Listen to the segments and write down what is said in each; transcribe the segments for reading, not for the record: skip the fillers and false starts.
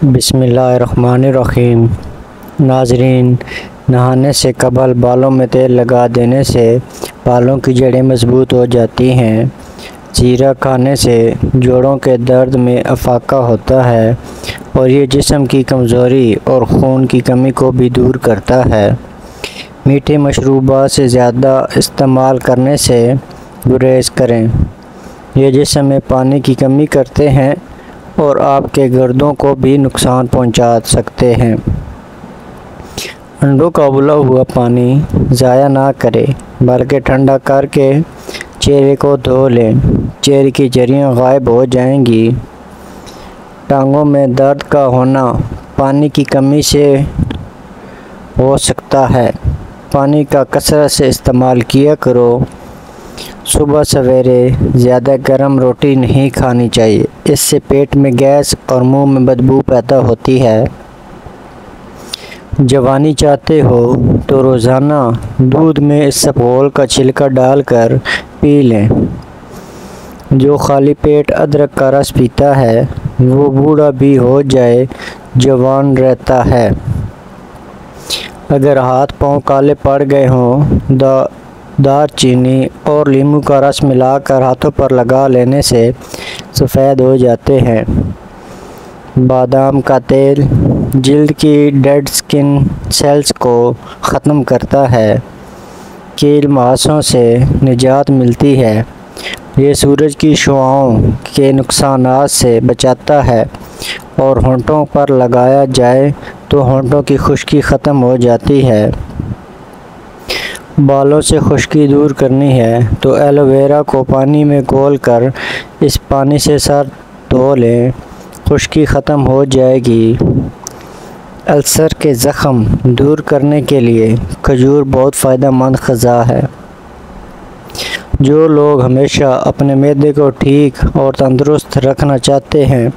بسم اللہ الرحمن الرحیم۔ ناظرین، نہانے سے قبل بالوں میں تیل لگا دینے سے بالوں کی جڑیں مضبوط ہو جاتی ہیں۔ زیرہ کھانے سے جوڑوں کے درد میں افاقہ ہوتا ہے اور یہ جسم کی کمزوری اور خون کی کمی کو بھی دور کرتا ہے۔ میٹھے مشروبات سے زیادہ استعمال کرنے سے گریز کریں۔ یہ جسم میں پانی کی کمی کرتے ہیں اور آپ کے گردوں کو بھی نقصان پہنچا سکتے ہیں۔ انڈوں کا ابلا ہوا پانی ضائع نہ کریں بلکہ ٹھنڈا کر کے چہرے کو دھو لیں۔ چہرے کی جریاں غائب ہو جائیں گی۔ ٹانگوں میں درد کا ہونا پانی کی کمی سے ہو سکتا ہے۔ پانی کا کثرت سے استعمال کیا کرو۔ صبح سویرے زیادہ گرم روٹی نہیں کھانی چاہیے، اس سے پیٹ میں گیس اور منہ میں بدبو پیدا ہوتی ہے۔ جوانی چاہتے ہو تو روزانہ دودھ میں اسفغول کا چھلکا ڈال کر پی لیں۔ جو خالی پیٹ ادرک کا رس پیتا ہے وہ بوڑھا بھی ہو جائے جوان رہتا ہے۔ اگر ہاتھ پاؤں کالے پڑ گئے ہوں، دار چینی اور لیموں کا رس ملا کر ہاتھوں پر لگا لینے سے سفید ہو جاتے ہیں۔ بادام کا تیل جلد کی ڈیڈ سکن سیلز کو ختم کرتا ہے۔ کیل مہاسوں سے نجات ملتی ہے۔ یہ سورج کی شعاعوں کے نقصانات سے بچاتا ہے اور ہونٹوں پر لگایا جائے تو ہونٹوں کی خشکی ختم ہو جاتی ہے۔ بالوں سے خشکی دور کرنی ہے تو ایلو ویرا کو پانی میں گھول کر اس پانی سے سر دھو لیں، خشکی ختم ہو جائے گی۔ السر کے زخم دور کرنے کے لیے کھجور بہت فائدہ مند غذا ہے۔ جو لوگ ہمیشہ اپنے معدے کو ٹھیک اور تندرست رکھنا چاہتے ہیں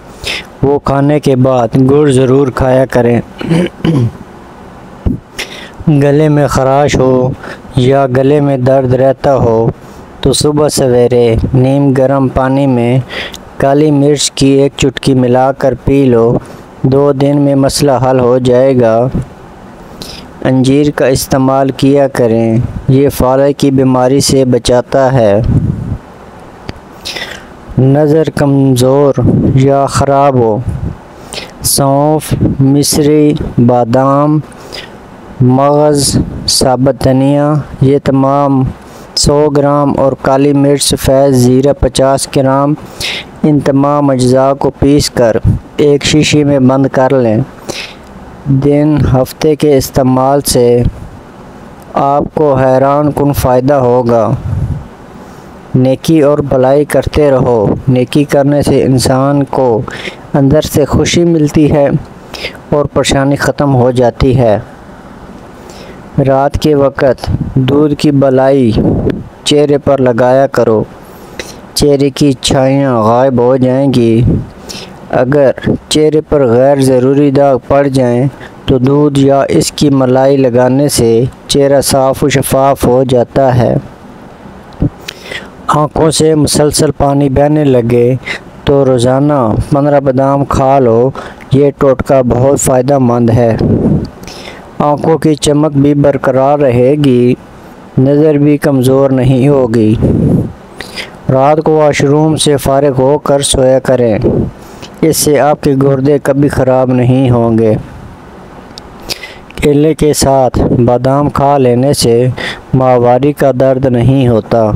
وہ کھانے کے بعد گڑ ضرور کھایا کریں۔ گلے میں خراش ہو یا گلے میں درد رہتا ہو تو صبح سویرے نیم گرم پانی میں کالی مرچ کی 1 چٹکی ملا کر پی لو، 2 دن میں مسئلہ حل ہو جائے گا۔ انجیر کا استعمال کیا کریں، یہ فالج کی بیماری سے بچاتا ہے۔ نظر کمزور یا خراب ہو، سونف، مصری، بادام، مغز، ثابت دھنیا یہ تمام 100 گرام اور کالی مرچ سفید زیرہ 50 گرام، ان تمام اجزاء کو پیس کر ایک شیشی میں بند کر لیں۔ دن ہفتے کے استعمال سے آپ کو حیران کن فائدہ ہوگا۔ نیکی اور بھلائی کرتے رہو۔ نیکی کرنے سے انسان کو اندر سے خوشی ملتی ہے اور پریشانی ختم ہو جاتی ہے۔ رات کے وقت دودھ کی بلائی چہرے پر لگایا کرو، چہرے کی چھائیاں غائب ہو جائیں گی۔ اگر چہرے پر غیر ضروری داغ پڑ جائیں تو دودھ یا اس کی ملائی لگانے سے چہرہ صاف و شفاف ہو جاتا ہے۔ آنکھوں سے مسلسل پانی بہنے لگے تو روزانہ 15 بادام کھا لو، یہ ٹوٹکا بہت فائدہ مند ہے۔ آنکھوں کی چمک بھی برقرار رہے گی، نظر بھی کمزور نہیں ہوگی۔ رات کو واش روم سے فارغ ہو کر سویا کریں، اس سے آپ کے گردے کبھی خراب نہیں ہوں گے۔ کیلے کے ساتھ بادام کھا لینے سے ماہواری کا درد نہیں ہوتا۔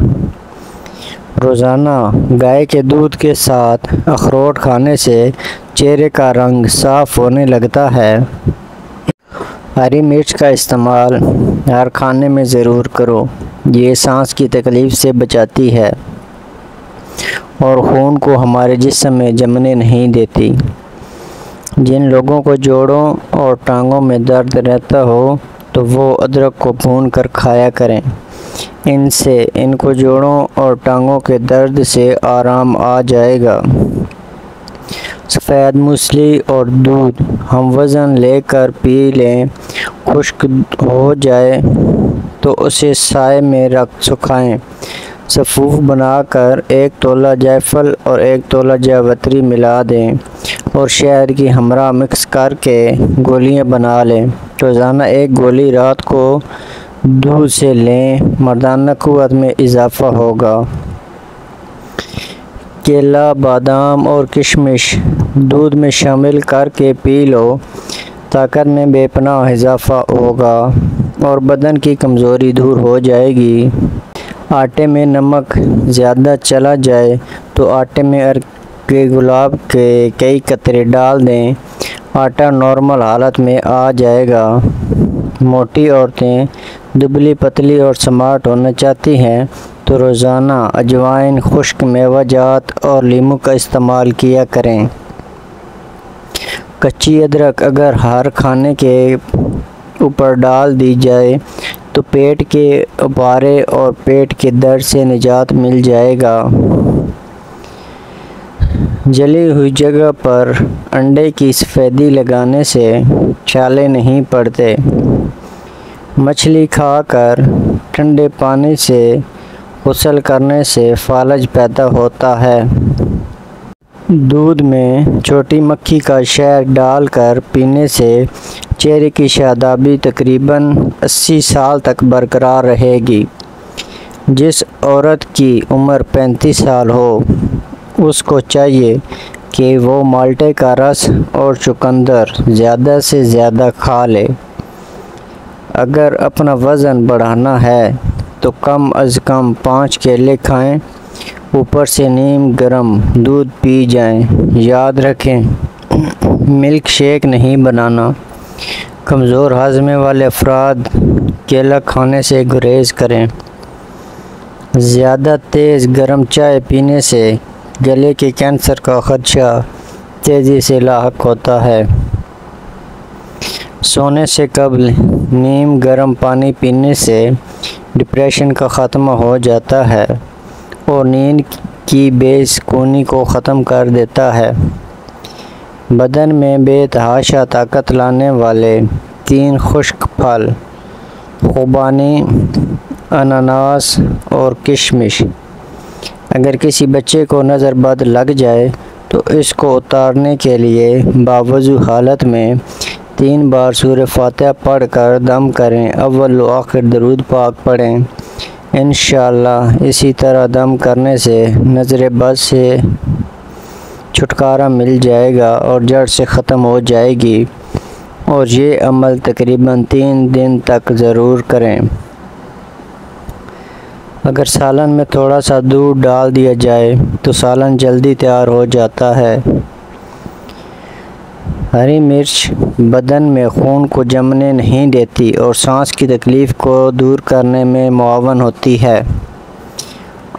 روزانہ گائے کے دودھ کے ساتھ اخروٹ کھانے سے چہرے کا رنگ صاف ہونے لگتا ہے۔ ہری مرچ کا استعمال ہر کھانے میں ضرور کرو، یہ سانس کی تکلیف سے بچاتی ہے اور خون کو ہمارے جسم میں جمنے نہیں دیتی۔ جن لوگوں کو جوڑوں اور ٹانگوں میں درد رہتا ہو تو وہ ادرک کو بھون کر کھایا کریں، ان سے ان کو جوڑوں اور ٹانگوں کے درد سے آرام آ جائے گا۔ سفید موسلی اور دودھ ہم وزن لے کر پی لیں، خشک ہو جائے تو اسے سائے میں رکھ سکھائیں۔ سفوف بنا کر 1 تولہ جائفل اور 1 تولہ جاوتری ملا دیں، اور شہد کی ہمراہ مکس کر کے گولیاں بنا لیں۔ روزانہ ایک گولی رات کو دودھ سے لیں، مردانہ قوت میں اضافہ ہوگا۔ کیلا، بادام اور کشمش دودھ میں شامل کر کے پی لو، طاقت میں بے پناہ اضافہ ہوگا اور بدن کی کمزوری دور ہو جائے گی۔ آٹے میں نمک زیادہ چلا جائے تو آٹے میں عرق گلاب کے کئی قطرے ڈال دیں، آٹا نارمل حالت میں آ جائے گا۔ موٹی عورتیں دبلی پتلی اور سمارٹ ہونا چاہتی ہیں تو روزانہ اجوائن، خشک میوہ جات اور لیموں کا استعمال کیا کریں۔ کچی ادرک اگر ہر کھانے کے اوپر ڈال دی جائے تو پیٹ کے ابارے اور پیٹ کے درد سے نجات مل جائے گا۔ جلی ہوئی جگہ پر انڈے کی سفیدی لگانے سے چھالے نہیں پڑتے۔ مچھلی کھا کر ٹھنڈے پانی سے غسل کرنے سے فالج پیدا ہوتا ہے۔ دودھ میں چھوٹی مکھی کا شہد ڈال کر پینے سے چہرے کی شادابی تقریباً 80 سال تک برقرار رہے گی۔ جس عورت کی عمر 35 سال ہو اس کو چاہیے کہ وہ مالٹے کا رس اور چقندر زیادہ سے زیادہ کھا لے۔ اگر اپنا وزن بڑھانا ہے تو کم از کم 5 کیلے کھائیں، اوپر سے نیم گرم دودھ پی جائیں۔ یاد رکھیں، ملک شیک نہیں بنانا۔ کمزور ہاضمے والے افراد کیلا کھانے سے گریز کریں۔ زیادہ تیز گرم چائے پینے سے گلے کے کینسر کا خدشہ تیزی سے لاحق ہوتا ہے۔ سونے سے قبل نیم گرم پانی پینے سے ڈپریشن کا خاتمہ ہو جاتا ہے اور نیند کی بے سکونی کو ختم کر دیتا ہے۔ بدن میں بے تحاشا طاقت لانے والے 3 خشک پھل خوبانی، اناناس اور کشمش۔ اگر کسی بچے کو نظر بد لگ جائے تو اس کو اتارنے کے لیے باوضو حالت میں 3 بار سورہ فاتحہ پڑھ کر دم کریں، اول و آخر درود پاک پڑھیں۔ انشاءاللہ اسی طرح دم کرنے سے نظر بد سے چھٹکارا مل جائے گا اور جڑ سے ختم ہو جائے گی، اور یہ عمل تقریباً 3 دن تک ضرور کریں۔ اگر سالن میں تھوڑا سا دودھ ڈال دیا جائے تو سالن جلدی تیار ہو جاتا ہے۔ ہری مرچ بدن میں خون کو جمنے نہیں دیتی اور سانس کی تکلیف کو دور کرنے میں معاون ہوتی ہے۔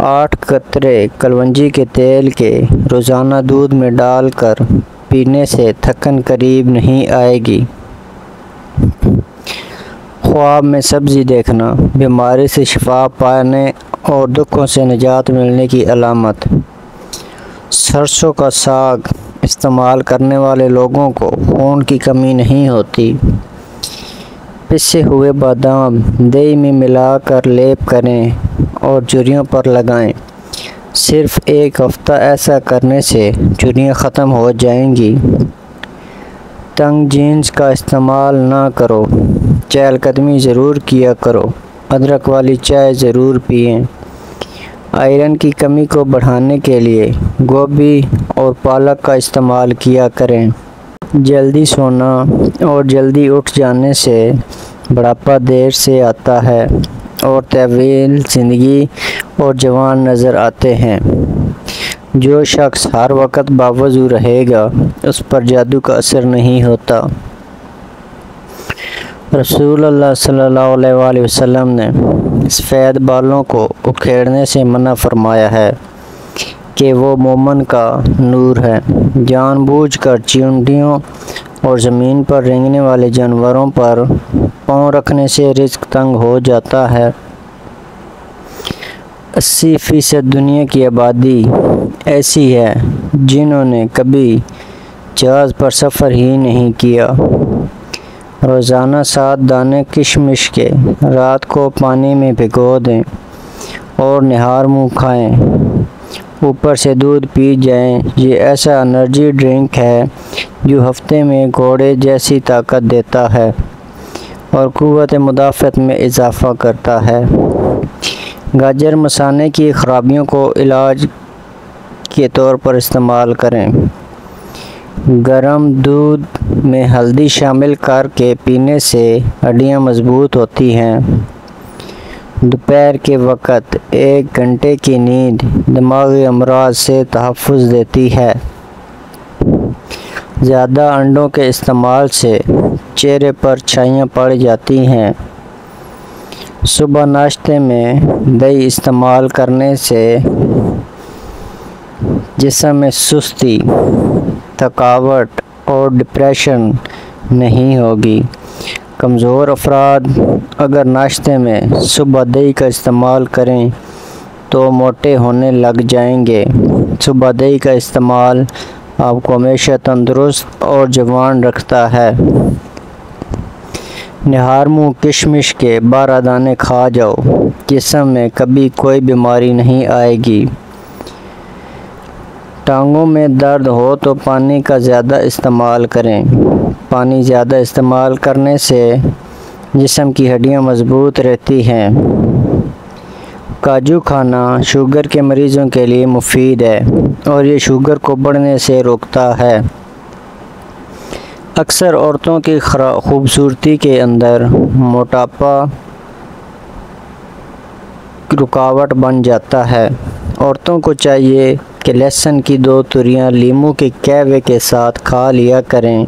8 قطرے کلونجی کے تیل کے روزانہ دودھ میں ڈال کر پینے سے تھکن قریب نہیں آئے گی۔ خواب میں سبزی دیکھنا بیماری سے شفا پانے اور دکھوں سے نجات ملنے کی علامت۔ سرسوں کا ساگ استعمال کرنے والے لوگوں کو خون کی کمی نہیں ہوتی۔ پسے ہوئے بادام دہی میں ملا کر لیپ کریں اور جھریوں پر لگائیں۔ صرف 1 ہفتہ ایسا کرنے سے جھریاں ختم ہو جائیں گی۔ تنگ جینس کا استعمال نہ کرو، چہل قدمی ضرور کیا کرو، ادرک والی چائے ضرور پئیں۔ آئرن کی کمی کو بڑھانے کے لیے گوبھی اور پالک کا استعمال کیا کریں۔ جلدی سونا اور جلدی اٹھ جانے سے بڑھاپا دیر سے آتا ہے اور طویل زندگی اور جوان نظر آتے ہیں۔ جو شخص ہر وقت باوضو رہے گا اس پر جادو کا اثر نہیں ہوتا۔ رسول اللہ صلی اللہ علیہ وآلہ وسلم نے سفید بالوں کو اکھیڑنے سے منع فرمایا ہے کہ وہ مومن کا نور ہے۔ جان بوجھ کر چیونٹیوں اور زمین پر رینگنے والے جانوروں پر پاؤں رکھنے سے رزق تنگ ہو جاتا ہے۔ 80% دنیا کی آبادی ایسی ہے جنہوں نے کبھی جہاز پر سفر ہی نہیں کیا۔ روزانہ 7 دانے کشمش کے رات کو پانی میں بھگو دیں اور نہار منہ کھائیں۔ اوپر سے دودھ پی جائیں۔ یہ ایسا انرجی ڈرنک ہے جو ہفتے میں گھوڑے جیسی طاقت دیتا ہے اور قوت مدافعت میں اضافہ کرتا ہے۔ گاجر مثانے کی خرابیوں کو علاج کے طور پر استعمال کریں۔ گرم دودھ میں ہلدی شامل کر کے پینے سے ہڈیاں مضبوط ہوتی ہیں۔ دوپہر کے وقت 1 گھنٹے کی نیند دماغی امراض سے تحفظ دیتی ہے۔ زیادہ انڈوں کے استعمال سے چہرے پر چھائیاں پڑ جاتی ہیں۔ صبح ناشتے میں دہی استعمال کرنے سے جسم میں سستی، تھکاوٹ اور ڈپریشن نہیں ہوگی۔ کمزور افراد اگر ناشتے میں صبح دہی کا استعمال کریں تو موٹے ہونے لگ جائیں گے۔ صبح دہی کا استعمال آپ کو ہمیشہ تندرست اور جوان رکھتا ہے۔ نہار منہ کشمش کے 12 دانے کھا جاؤ، جسم میں کبھی کوئی بیماری نہیں آئے گی۔ ٹانگوں میں درد ہو تو پانی کا زیادہ استعمال کریں۔ پانی زیادہ استعمال کرنے سے جسم کی ہڈیاں مضبوط رہتی ہیں۔ کاجو کھانا شوگر کے مریضوں کے لیے مفید ہے اور یہ شوگر کو بڑھنے سے روکتا ہے۔ اکثر عورتوں کی خوبصورتی کے اندر موٹاپا رکاوٹ بن جاتا ہے۔ عورتوں کو چاہیے کہ لہسن کی 2 توریاں لیموں کے قہوے کے ساتھ کھا لیا کریں۔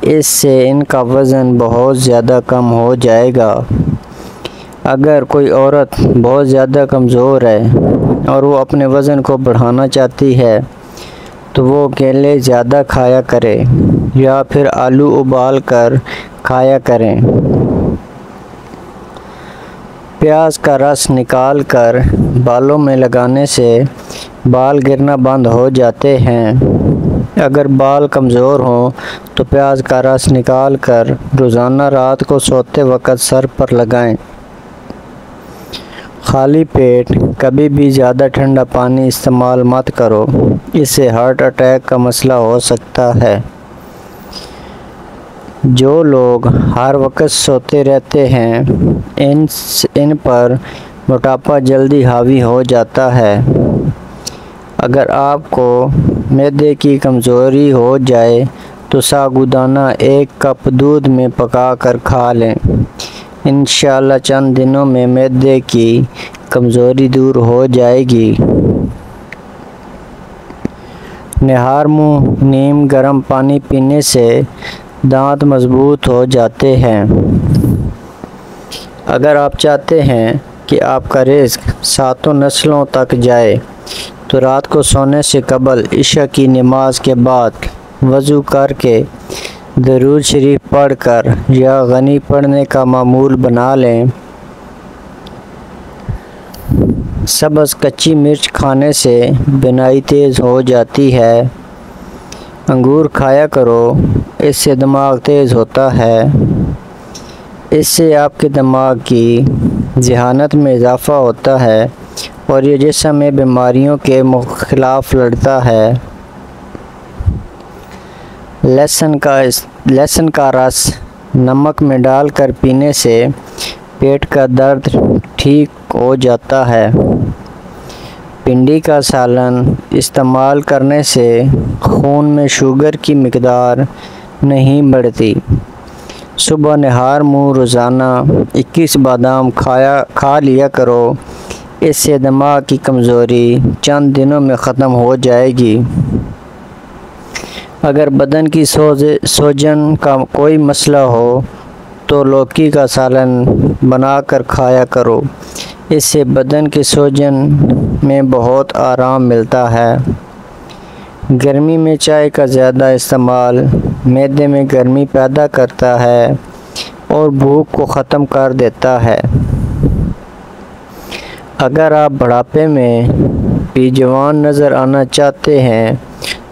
اس سے ان کا وزن بہت زیادہ کم ہو جائے گا۔ اگر کوئی عورت بہت زیادہ کمزور ہے اور وہ اپنے وزن کو بڑھانا چاہتی ہے تو وہ کیلے زیادہ کھایا کرے یا پھر آلو ابال کر کھایا کریں۔ پیاز کا رس نکال کر بالوں میں لگانے سے بال گرنا بند ہو جاتے ہیں۔ اگر بال کمزور ہوں تو پیاز کا رس نکال کر روزانہ رات کو سوتے وقت سر پر لگائیں۔ خالی پیٹ کبھی بھی زیادہ ٹھنڈا پانی استعمال مت کرو، اس سے ہارٹ اٹیک کا مسئلہ ہو سکتا ہے۔ جو لوگ ہر وقت سوتے رہتے ہیں ان پر موٹاپا جلدی حاوی ہو جاتا ہے۔ اگر آپ کو معدے کی کمزوری ہو جائے تو ساگودانہ 1 کپ دودھ میں پکا کر کھا لیں۔ انشاءاللہ چند دنوں میں معدے کی کمزوری دور ہو جائے گی۔ نہار منہ نیم گرم پانی پینے سے دانت مضبوط ہو جاتے ہیں۔ اگر آپ چاہتے ہیں کہ آپ کا رزق 7 نسلوں تک جائے تو رات کو سونے سے قبل عشاء کی نماز کے بعد وضو کر کے درود شریف پڑھ کر یا غنی پڑھنے کا معمول بنا لیں۔ سبز کچی مرچ کھانے سے بینائی تیز ہو جاتی ہے۔ انگور کھایا کرو، اس سے دماغ تیز ہوتا ہے۔ اس سے آپ کے دماغ کی ذہانت میں اضافہ ہوتا ہے اور یہ جسم میں بیماریوں کے خلاف لڑتا ہے۔ لہسن کا رس نمک میں ڈال کر پینے سے پیٹ کا درد ٹھیک ہو جاتا ہے۔ پنڈی کا سالن استعمال کرنے سے خون میں شوگر کی مقدار نہیں بڑھتی۔ صبح نہار منہ روزانہ 21 بادام کھا لیا کرو، اس سے دماغ کی کمزوری چند دنوں میں ختم ہو جائے گی۔ اگر بدن کی سوجن کا کوئی مسئلہ ہو تو لوکی کا سالن بنا کر کھایا کرو، اس سے بدن کی سوجن میں بہت آرام ملتا ہے۔ گرمی میں چائے کا زیادہ استعمال معدے میں گرمی پیدا کرتا ہے اور بھوک کو ختم کر دیتا ہے۔ اگر آپ بڑھاپے میں بھی جوان نظر آنا چاہتے ہیں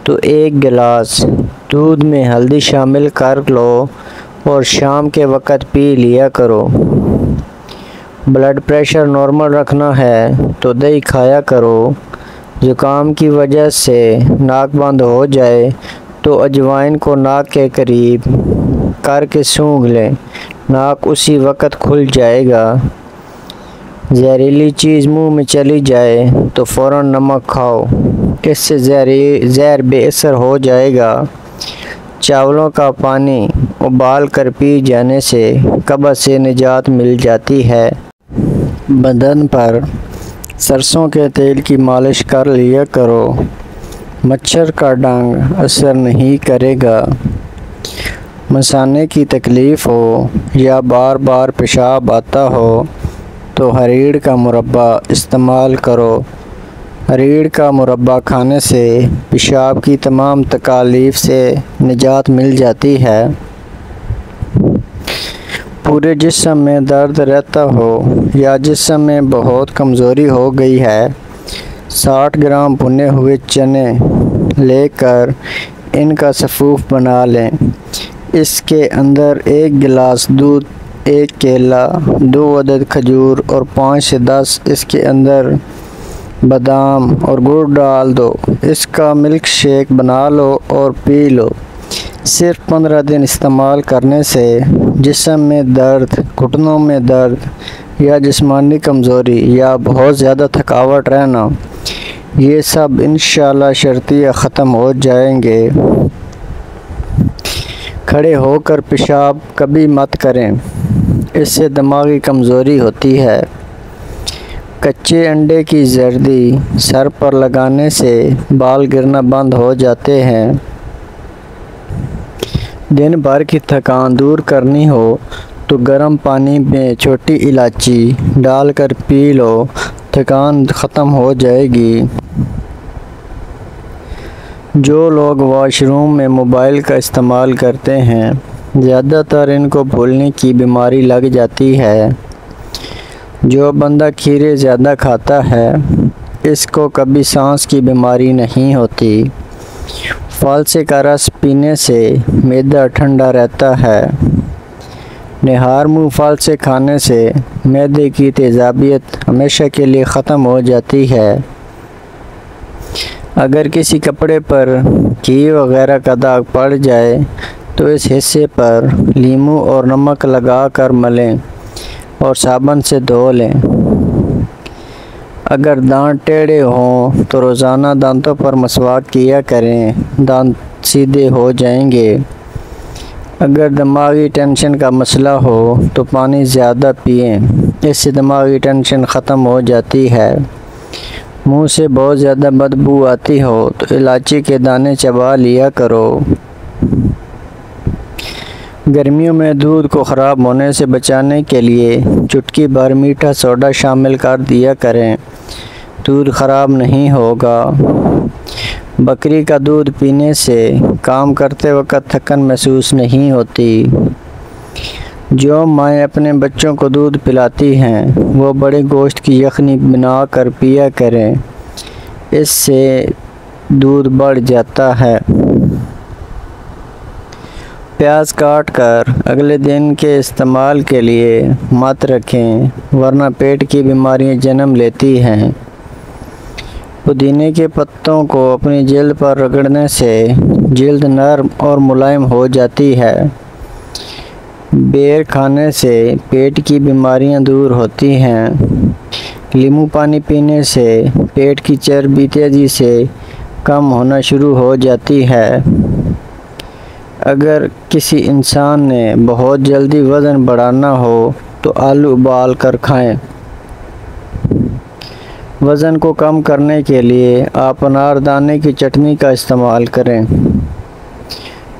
تو 1 گلاس دودھ میں ہلدی شامل کر لو اور شام کے وقت پی لیا کرو۔ بلڈ پریشر نارمل رکھنا ہے تو دہی کھایا کرو، زکام کی وجہ سے ناک بند ہو جائے تو اجوائن کو ناک کے قریب کر کے سونگھ لیں، ناک اسی وقت کھل جائے گا۔ زہریلی چیز منہ میں چلی جائے تو فوراً نمک کھاؤ، اس سے زہر بے اثر ہو جائے گا۔ چاولوں کا پانی ابال کر پی جانے سے قبض سے نجات مل جاتی ہے۔ بدن پر سرسوں کے تیل کی مالش کر لیا کرو، مچھر کا ڈنگ اثر نہیں کرے گا۔ مثانے کی تکلیف ہو یا بار بار پیشاب آتا ہو تو ہریڑ کا مربع استعمال کرو۔ ہریڑ کا مربع کھانے سے پیشاب کی تمام تکالیف سے نجات مل جاتی ہے۔ پورے جسم میں درد رہتا ہو یا جسم میں بہت کمزوری ہو گئی ہے، 60 گرام بھنے ہوئے چنے لے کر ان کا سفوف بنا لیں۔ اس کے اندر 1 گلاس دودھ، 1 کیلا، 2 عدد کھجور اور 5 سے 10 اس کے اندر بادام اور گڑ ڈال دو۔ اس کا ملک شیک بنا لو اور پی لو۔ صرف 15 دن استعمال کرنے سے جسم میں درد، گھٹنوں میں درد یا جسمانی کمزوری یا بہت زیادہ تھکاوٹ رہنا، یہ سب انشاءاللہ شرطیہ ختم ہو جائیں گے۔ کھڑے ہو کر پیشاب کبھی مت کریں، اس سے دماغی کمزوری ہوتی ہے۔ کچے انڈے کی زردی سر پر لگانے سے بال گرنا بند ہو جاتے ہیں۔ دن بھر کی تھکان دور کرنی ہو تو گرم پانی میں چھوٹی الائچی ڈال کر پی لو، تھکان ختم ہو جائے گی۔ جو لوگ واش روم میں موبائل کا استعمال کرتے ہیں، زیادہ تر ان کو بھولنے کی بیماری لگ جاتی ہے۔ جو بندہ کھیرے زیادہ کھاتا ہے، اس کو کبھی سانس کی بیماری نہیں ہوتی۔ فالسے کا رس پینے سے معدہ ٹھنڈا رہتا ہے۔ نہار منہ پھال کھانے سے معدے کی تیزابیت ہمیشہ کے لیے ختم ہو جاتی ہے۔ اگر کسی کپڑے پر گھی وغیرہ کا داغ پڑ جائے تو اس حصے پر لیموں اور نمک لگا کر ملیں اور صابن سے دھو لیں۔ اگر دانت ٹیڑھے ہوں تو روزانہ دانتوں پر مسواک کیا کریں، دانت سیدھے ہو جائیں گے۔ اگر دماغی ٹینشن کا مسئلہ ہو تو پانی زیادہ پئیں، اس سے دماغی ٹینشن ختم ہو جاتی ہے۔ منہ سے بہت زیادہ بدبو آتی ہو تو الائچی کے دانے چبا لیا کرو۔ گرمیوں میں دودھ کو خراب ہونے سے بچانے کے لیے چٹکی بھر میٹھا سوڈا شامل کر دیا کریں، دودھ خراب نہیں ہوگا۔ بکری کا دودھ پینے سے کام کرتے وقت تھکن محسوس نہیں ہوتی۔ جو مائیں اپنے بچوں کو دودھ پلاتی ہیں وہ بڑے گوشت کی یخنی بنا کر پیا کریں، اس سے دودھ بڑھ جاتا ہے۔ پیاز کاٹ کر اگلے دن کے استعمال کے لیے مت رکھیں، ورنہ پیٹ کی بیماریاں جنم لیتی ہیں۔ پودینے کے پتوں کو اپنی جلد پر رگڑنے سے جلد نرم اور ملائم ہو جاتی ہے۔ بیر کھانے سے پیٹ کی بیماریاں دور ہوتی ہیں۔ لیموں پانی پینے سے پیٹ کی چربی تیزی سے کم ہونا شروع ہو جاتی ہے۔ اگر کسی انسان نے بہت جلدی وزن بڑھانا ہو تو آلو ابال کر کھائیں۔ وزن کو کم کرنے کے لیے آپ انار دانے کی چٹنی کا استعمال کریں۔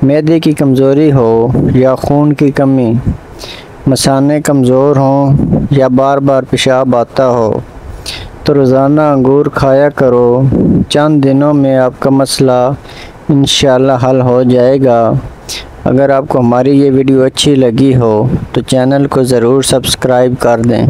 معدے کی کمزوری ہو یا خون کی کمی، مثانے کمزور ہوں یا بار بار پیشاب آتا ہو تو روزانہ انگور کھایا کرو۔ چند دنوں میں آپ کا مسئلہ انشاءاللہ حل ہو جائے گا۔ اگر آپ کو ہماری یہ ویڈیو اچھی لگی ہو تو چینل کو ضرور سبسکرائب کر دیں۔